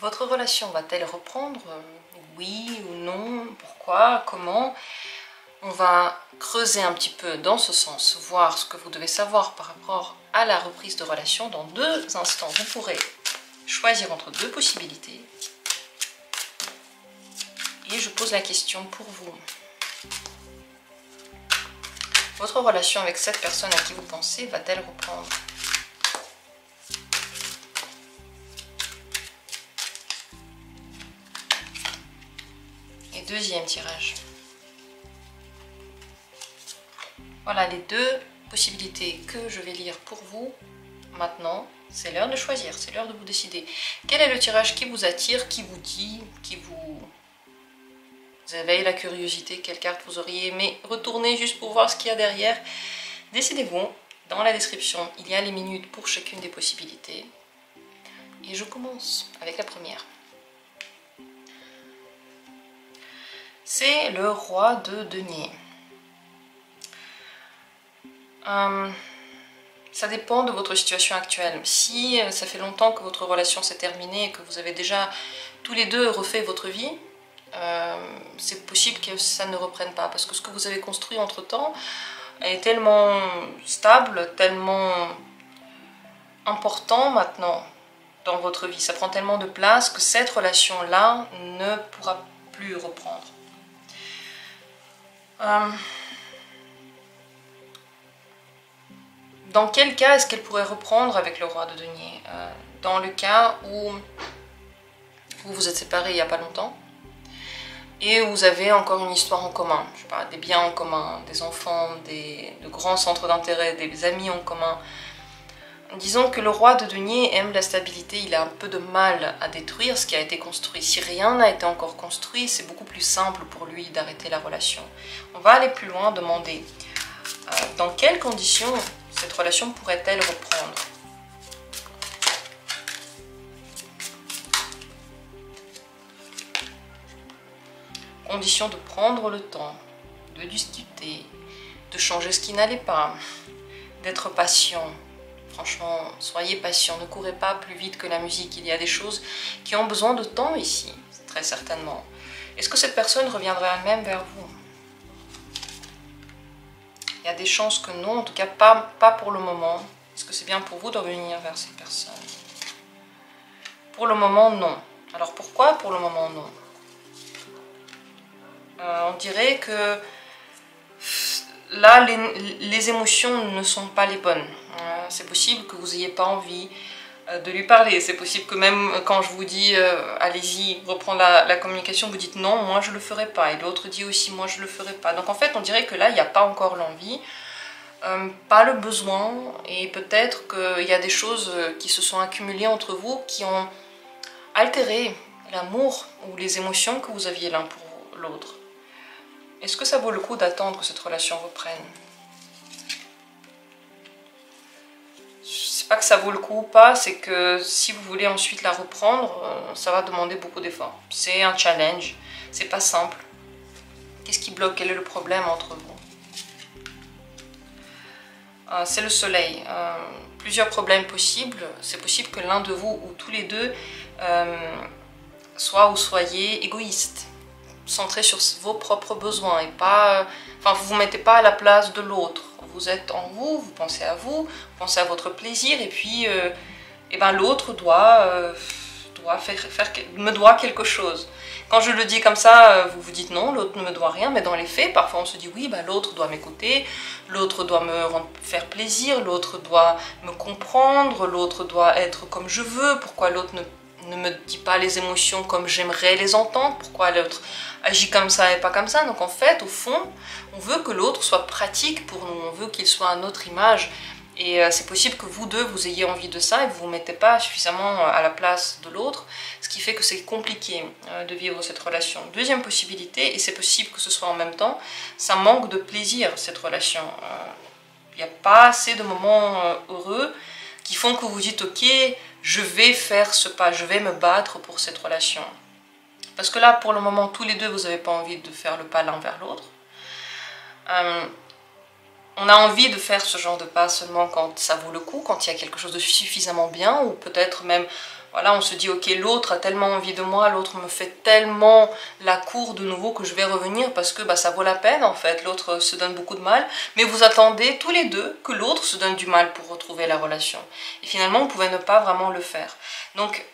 Votre relation va-t-elle reprendre? Oui ou non? Pourquoi? Comment? On va creuser un petit peu dans ce sens, voir ce que vous devez savoir par rapport à la reprise de relation. Dans 2 instants, vous pourrez choisir entre 2 possibilités. Et je pose la question pour vous. Votre relation avec cette personne à qui vous pensez va-t-elle reprendre? Et deuxième tirage. Voilà les 2 possibilités que je vais lire pour vous. Maintenant, c'est l'heure de choisir, c'est l'heure de vous décider. Quel est le tirage qui vous attire, qui vous dit, qui vous éveille la curiosité? Quelle carte vous auriez aimé retourner juste pour voir ce qu'il y a derrière? Décidez-vous. Dans la description, il y a les minutes pour chacune des possibilités. Et je commence avec la première. C'est le roi de denier. Ça dépend de votre situation actuelle. Si ça fait longtemps que votre relation s'est terminée et que vous avez déjà tous les deux refait votre vie, c'est possible que ça ne reprenne pas. Parce que ce que vous avez construit entre-temps est tellement stable, tellement important maintenant dans votre vie. Ça prend tellement de place que cette relation-là ne pourra plus reprendre. Dans quel cas est-ce qu'elle pourrait reprendre avec le roi de denier? Dans le cas où vous vous êtes séparés il n'y a pas longtemps et où vous avez encore une histoire en commun, je sais pas, des biens en commun, des enfants, de grands centres d'intérêt, des amis en commun. Disons que le roi de denier aime la stabilité, il a un peu de mal à détruire ce qui a été construit. Si rien n'a été encore construit, c'est beaucoup plus simple pour lui d'arrêter la relation. On va aller plus loin, demander dans quelles conditions cette relation pourrait-elle reprendre? Condition de prendre le temps, de discuter, de changer ce qui n'allait pas, d'être patient. Franchement, soyez patient, ne courez pas plus vite que la musique. Il y a des choses qui ont besoin de temps ici, très certainement. Est-ce que cette personne reviendra elle-même vers vous? Il y a des chances que non, en tout cas pas pour le moment. Est-ce que c'est bien pour vous de revenir vers cette personne? Pour le moment, non. Alors pourquoi pour le moment, non? On dirait que là, les émotions ne sont pas les bonnes. C'est possible que vous n'ayez pas envie de lui parler. C'est possible que même quand je vous dis allez-y, reprendre la communication, vous dites non, moi je le ferai pas. Et l'autre dit aussi moi je le ferai pas. Donc en fait, on dirait que là, il n'y a pas encore l'envie, pas le besoin. Et peut-être qu'il y a des choses qui se sont accumulées entre vous qui ont altéré l'amour ou les émotions que vous aviez l'un pour l'autre. Est-ce que ça vaut le coup d'attendre que cette relation reprenne? C'est pas que ça vaut le coup ou pas, c'est que si vous voulez ensuite la reprendre, ça va demander beaucoup d'efforts. C'est un challenge, c'est pas simple. Qu'est-ce qui bloque? Quel est le problème entre vous? C'est le soleil. Plusieurs problèmes possibles. C'est possible que l'un de vous ou tous les deux soit ou soyez égoïste, centré sur vos propres besoins et pas, enfin vous vous mettez pas à la place de l'autre. Vous êtes en vous, vous pensez à vous, pensez à votre plaisir et puis et ben l'autre me doit quelque chose. Quand je le dis comme ça, vous vous dites non, l'autre ne me doit rien, mais dans les faits, parfois on se dit oui, ben l'autre doit m'écouter, l'autre doit faire plaisir, l'autre doit me comprendre, l'autre doit être comme je veux, pourquoi l'autre ne me dit pas les émotions comme j'aimerais les entendre, pourquoi l'autre agit comme ça et pas comme ça. Donc en fait, au fond, on veut que l'autre soit pratique pour nous, on veut qu'il soit à notre image. Et c'est possible que vous deux, vous ayez envie de ça et vous ne vous mettez pas suffisamment à la place de l'autre, ce qui fait que c'est compliqué de vivre cette relation. Deuxième possibilité, et c'est possible que ce soit en même temps, ça manque de plaisir, cette relation. Il n'y a pas assez de moments heureux qui font que vous dites ok, je vais faire ce pas, je vais me battre pour cette relation. Parce que là, pour le moment, tous les deux, vous n'avez pas envie de faire le pas l'un vers l'autre. On a envie de faire ce genre de pas seulement quand ça vaut le coup, quand il y a quelque chose de suffisamment bien, ou peut-être même voilà, on se dit ok, l'autre a tellement envie de moi, l'autre me fait tellement la cour de nouveau que je vais revenir parce que bah, ça vaut la peine en fait, l'autre se donne beaucoup de mal, mais vous attendez tous les deux que l'autre se donne du mal pour retrouver la relation. Et finalement, vous pouvez ne pas vraiment le faire. Donc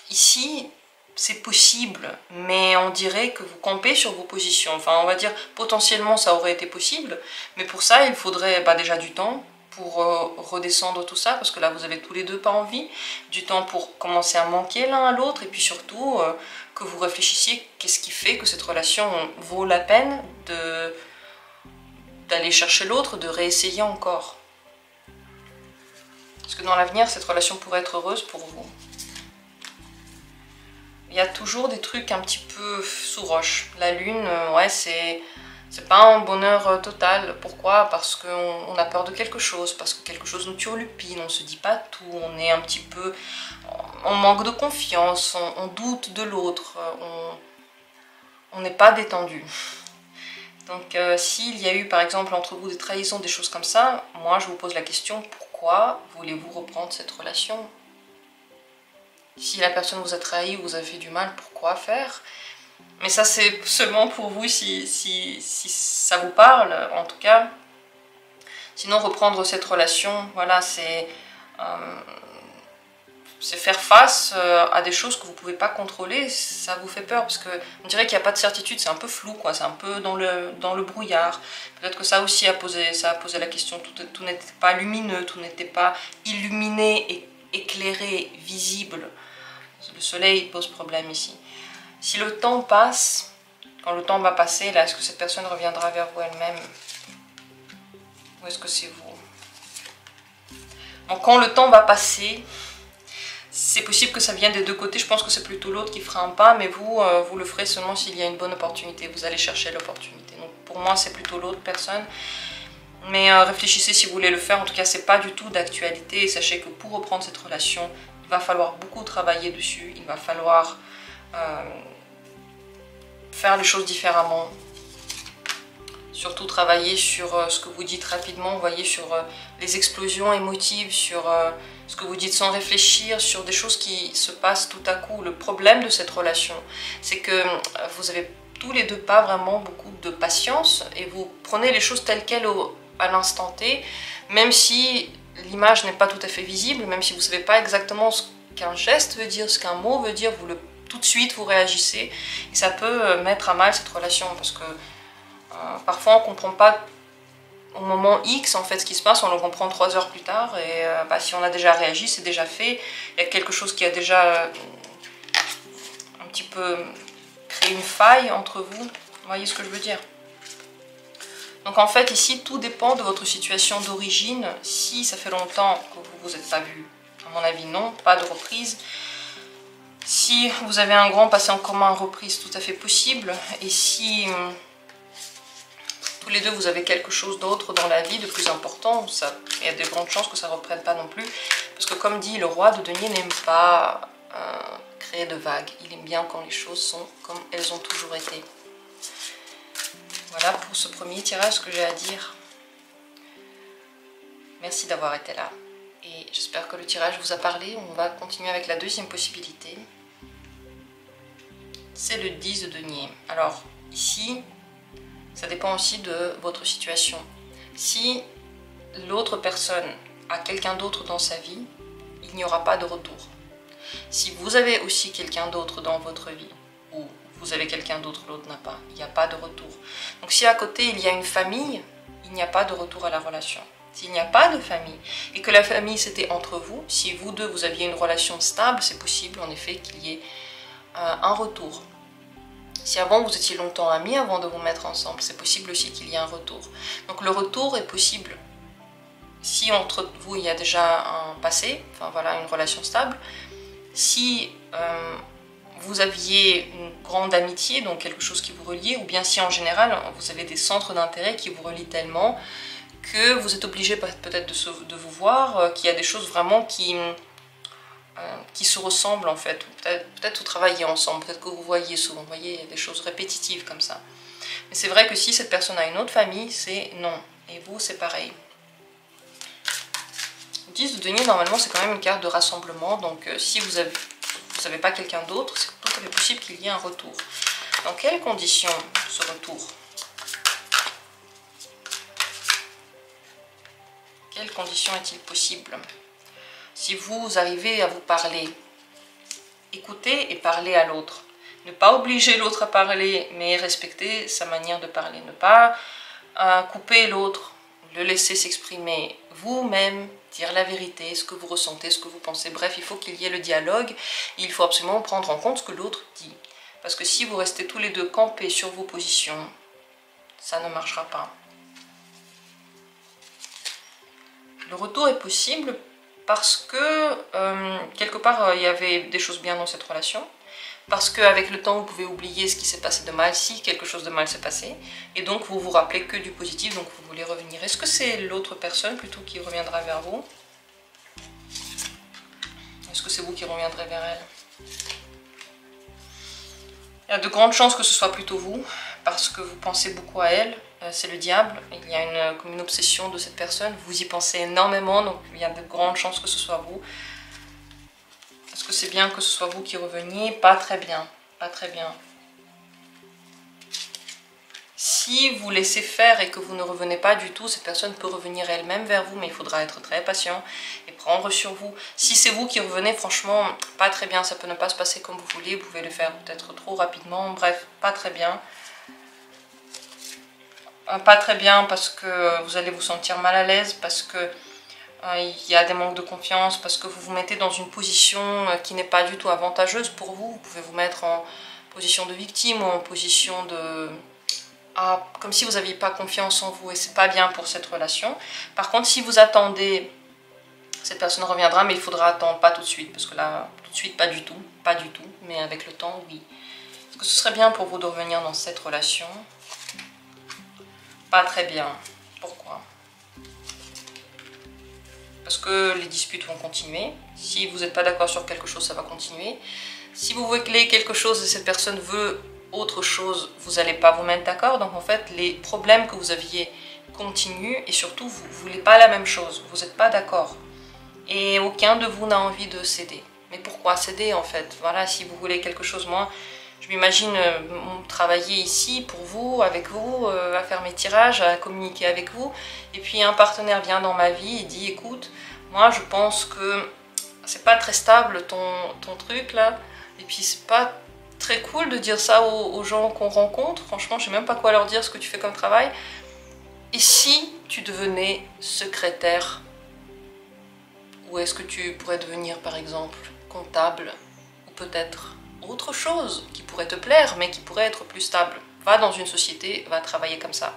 ici, c'est possible, mais on dirait que vous campez sur vos positions. Enfin, on va dire potentiellement ça aurait été possible, mais pour ça, il faudrait bah, déjà du temps pour redescendre tout ça, parce que là vous avez tous les deux pas envie, du temps pour commencer à manquer l'un à l'autre, et puis surtout que vous réfléchissiez qu'est-ce qui fait que cette relation vaut la peine d'aller chercher l'autre, de réessayer encore. Parce que dans l'avenir, cette relation pourrait être heureuse pour vous. Il y a toujours des trucs un petit peu sous roche. La lune, ouais, c'est pas un bonheur total. Pourquoi? Parce qu'on a peur de quelque chose, parce que quelque chose nous turlupine, on ne se dit pas tout, on est un petit peu... On manque de confiance, on doute de l'autre, on n'est pas détendu. Donc s'il y a eu par exemple entre vous des trahisons, des choses comme ça, moi je vous pose la question, pourquoi voulez-vous reprendre cette relation? Si la personne vous a trahi, vous avez fait du mal, pourquoi faire? Mais ça c'est seulement pour vous si ça vous parle, en tout cas. Sinon reprendre cette relation, voilà, c'est faire face à des choses que vous ne pouvez pas contrôler. Ça vous fait peur parce qu'on dirait qu'il n'y a pas de certitude, c'est un peu flou, quoi, c'est un peu dans le brouillard. Peut-être que ça aussi a posé la question, tout n'était pas lumineux, tout n'était pas illuminé, et éclairé, visible. Le soleil pose problème ici. Si le temps passe, quand le temps va passer, là, est-ce que cette personne reviendra vers vous elle-même? Ou est-ce que c'est vous? Donc quand le temps va passer, c'est possible que ça vienne des deux côtés. Je pense que c'est plutôt l'autre qui fera un pas, mais vous, vous le ferez seulement s'il y a une bonne opportunité. Vous allez chercher l'opportunité. Donc pour moi, c'est plutôt l'autre personne. Mais réfléchissez si vous voulez le faire. En tout cas, c'est pas du tout d'actualité. Et sachez que pour reprendre cette relation, il va falloir beaucoup travailler dessus. Il va falloir faire les choses différemment. Surtout travailler sur ce que vous dites rapidement, vous voyez, sur les explosions émotives, sur ce que vous dites sans réfléchir, sur des choses qui se passent tout à coup. Le problème de cette relation, c'est que vous avez tous les deux pas vraiment beaucoup de patience et vous prenez les choses telles quelles à l'instant T, même si l'image n'est pas tout à fait visible, même si vous ne savez pas exactement ce qu'un geste veut dire, ce qu'un mot veut dire, tout de suite vous réagissez et ça peut mettre à mal cette relation parce que parfois on ne comprend pas au moment X en fait ce qui se passe, on le comprend 3 heures plus tard et bah, si on a déjà réagi, c'est déjà fait. Il y a quelque chose qui a déjà un petit peu créé une faille entre vous, vous voyez ce que je veux dire? Donc en fait ici tout dépend de votre situation d'origine. Si ça fait longtemps que vous ne vous êtes pas vu, à mon avis non, pas de reprise. Si vous avez un grand passé en commun, reprise tout à fait possible. Et si tous les deux vous avez quelque chose d'autre dans la vie de plus important, il y a de grandes chances que ça ne reprenne pas non plus. Parce que comme dit, le roi de denier n'aime pas créer de vagues. Il aime bien quand les choses sont comme elles ont toujours été. Voilà pour ce premier tirage ce que j'ai à dire. Merci d'avoir été là. Et j'espère que le tirage vous a parlé. On va continuer avec la deuxième possibilité. C'est le 10 de denier. Alors ici, ça dépend aussi de votre situation. Si l'autre personne a quelqu'un d'autre dans sa vie, il n'y aura pas de retour. Si vous avez aussi quelqu'un d'autre dans votre vie, ou vous avez quelqu'un d'autre, l'autre n'a pas, il n'y a pas de retour. Donc si à côté il y a une famille, il n'y a pas de retour à la relation. S'il n'y a pas de famille, et que la famille c'était entre vous, si vous deux vous aviez une relation stable, c'est possible en effet qu'il y ait un retour. Si avant vous étiez longtemps amis avant de vous mettre ensemble, c'est possible aussi qu'il y ait un retour. Donc le retour est possible si entre vous il y a déjà un passé, enfin voilà, une relation stable. Si vous aviez une grande amitié, donc quelque chose qui vous reliait, ou bien si en général vous avez des centres d'intérêt qui vous relient tellement que vous êtes obligé peut-être de vous voir, qu'il y a des choses vraiment qui se ressemblent en fait. Peut-être vous travaillez ensemble, peut-être que vous voyez souvent, vous voyez, il y a des choses répétitives comme ça. Mais c'est vrai que si cette personne a une autre famille, c'est non. Et vous, c'est pareil. Le 10 de denier, normalement, c'est quand même une carte de rassemblement. Donc, si vous n'avez pas quelqu'un d'autre, c'est tout à fait possible qu'il y ait un retour. Dans quelles conditions ce retour? Quelles conditions est-il possible? Si vous arrivez à vous parler, écoutez et parlez à l'autre. Ne pas obliger l'autre à parler, mais respecter sa manière de parler. Ne pas couper l'autre, le laisser s'exprimer vous-même, dire la vérité, ce que vous ressentez, ce que vous pensez. Bref, il faut qu'il y ait le dialogue. Il faut absolument prendre en compte ce que l'autre dit. Parce que si vous restez tous les deux campés sur vos positions, ça ne marchera pas. Le retour est possible parce que, quelque part, il y avait des choses bien dans cette relation. Parce qu'avec le temps, vous pouvez oublier ce qui s'est passé de mal, si quelque chose de mal s'est passé. Et donc, vous vous rappelez que du positif, donc vous voulez revenir. Est-ce que c'est l'autre personne plutôt qui reviendra vers vous? Est-ce que c'est vous qui reviendrez vers elle? Il y a de grandes chances que ce soit plutôt vous, parce que vous pensez beaucoup à elle. C'est le diable. Il y a comme une obsession de cette personne. Vous y pensez énormément, donc il y a de grandes chances que ce soit vous. Est-ce que c'est bien que ce soit vous qui reveniez? Pas très bien. Pas très bien. Si vous laissez faire et que vous ne revenez pas du tout, cette personne peut revenir elle-même vers vous, mais il faudra être très patient et prendre sur vous. Si c'est vous qui revenez, franchement, pas très bien. Ça peut ne pas se passer comme vous voulez. Vous pouvez le faire peut-être trop rapidement. Bref, pas très bien. Pas très bien parce que vous allez vous sentir mal à l'aise, parce que il y a des manques de confiance, parce que vous vous mettez dans une position qui n'est pas du tout avantageuse pour vous. Vous pouvez vous mettre en position de victime ou en position de... comme si vous n'aviez pas confiance en vous, et c'est pas bien pour cette relation. Par contre, si vous attendez, cette personne reviendra, mais il faudra attendre, pas tout de suite, parce que là, tout de suite, pas du tout, mais avec le temps, oui. Est-ce que ce serait bien pour vous de revenir dans cette relation? Pas très bien. Pourquoi? Parce que les disputes vont continuer. Si vous n'êtes pas d'accord sur quelque chose, ça va continuer. Si vous voulez quelque chose et cette personne veut autre chose, vous n'allez pas vous mettre d'accord. Donc en fait, les problèmes que vous aviez continuent et surtout, vous ne voulez pas la même chose. Vous n'êtes pas d'accord. Et aucun de vous n'a envie de céder. Mais pourquoi céder en fait? Voilà, si vous voulez quelque chose, moi, je m'imagine travailler ici pour vous, avec vous, à faire mes tirages, à communiquer avec vous. Et puis un partenaire vient dans ma vie et dit, écoute, moi je pense que c'est pas très stable ton truc là. Et puis c'est pas très cool de dire ça aux gens qu'on rencontre. Franchement, je sais même pas quoi leur dire ce que tu fais comme travail. Et si tu devenais secrétaire? Ou est-ce que tu pourrais devenir par exemple comptable? Ou peut-être autre chose qui pourrait te plaire, mais qui pourrait être plus stable. Va dans une société, va travailler comme ça.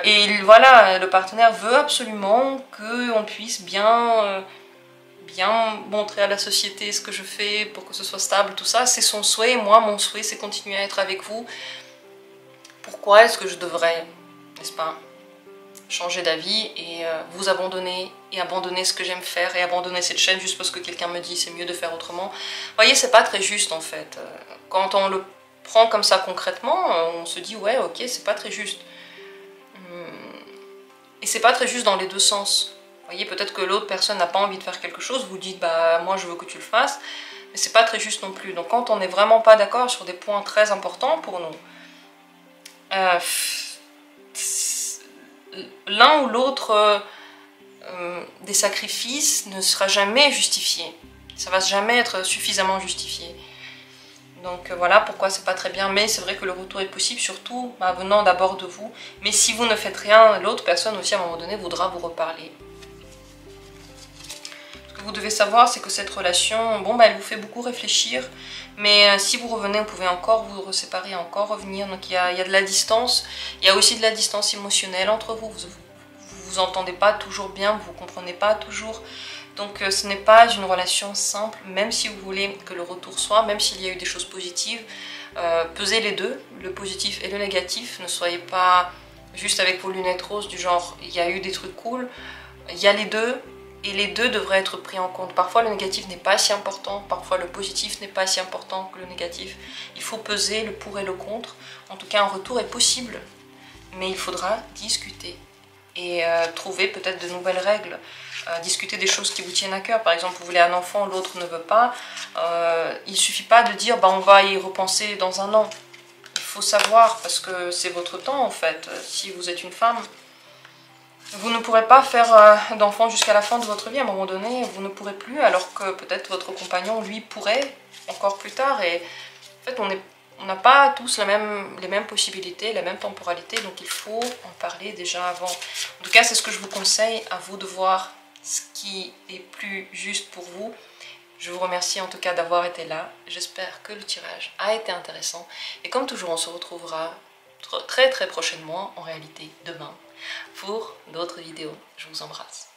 Et voilà, le partenaire veut absolument qu'on puisse bien montrer à la société ce que je fais pour que ce soit stable, tout ça. C'est son souhait. Moi, mon souhait, c'est continuer à être avec vous. Pourquoi est-ce que je devrais, n'est-ce pas, changer d'avis et vous abandonner et abandonner ce que j'aime faire et abandonner cette chaîne juste parce que quelqu'un me dit c'est mieux de faire autrement? Vous voyez, c'est pas très juste en fait. Quand on le prend comme ça concrètement, on se dit ouais, ok, c'est pas très juste. Et c'est pas très juste dans les deux sens. Vous voyez, peut-être que l'autre personne n'a pas envie de faire quelque chose, vous dites bah moi je veux que tu le fasses, mais c'est pas très juste non plus. Donc quand on n'est vraiment pas d'accord sur des points très importants pour nous, l'un ou l'autre des sacrifices ne sera jamais justifié. Ça va jamais être suffisamment justifié. Donc voilà pourquoi c'est pas très bien. Mais c'est vrai que le retour est possible, surtout venant d'abord de vous. Mais si vous ne faites rien, l'autre personne aussi à un moment donné voudra vous reparler. Ce que vous devez savoir, c'est que cette relation, bon elle vous fait beaucoup réfléchir. Mais si vous revenez, vous pouvez encore vous séparer, encore revenir. Donc il y a de la distance. Il y a aussi de la distance émotionnelle entre vous. Vous entendez pas toujours bien, vous comprenez pas toujours. Donc ce n'est pas une relation simple, même si vous voulez que le retour soit, même s'il y a eu des choses positives. Pesez les deux, le positif et le négatif. Ne soyez pas juste avec vos lunettes roses du genre il y a eu des trucs cool. Il y a les deux. Et les deux devraient être pris en compte. Parfois le négatif n'est pas si important, parfois le positif n'est pas si important que le négatif. Il faut peser le pour et le contre. En tout cas, un retour est possible, mais il faudra discuter. et trouver peut-être de nouvelles règles. Discuter des choses qui vous tiennent à cœur. Par exemple, vous voulez un enfant, l'autre ne veut pas. Il ne suffit pas de dire bah, on va y repenser dans un an. Il faut savoir, parce que c'est votre temps en fait. Si vous êtes une femme, vous ne pourrez pas faire d'enfant jusqu'à la fin de votre vie. À un moment donné, vous ne pourrez plus, alors que peut-être votre compagnon, lui, pourrait encore plus tard. Et en fait, on n'a pas tous les mêmes possibilités, la même temporalité, donc il faut en parler déjà avant. En tout cas, c'est ce que je vous conseille, à vous de voir ce qui est plus juste pour vous. Je vous remercie en tout cas d'avoir été là. J'espère que le tirage a été intéressant. Et comme toujours, on se retrouvera très très prochainement, en réalité demain, pour d'autres vidéos. Je vous embrasse.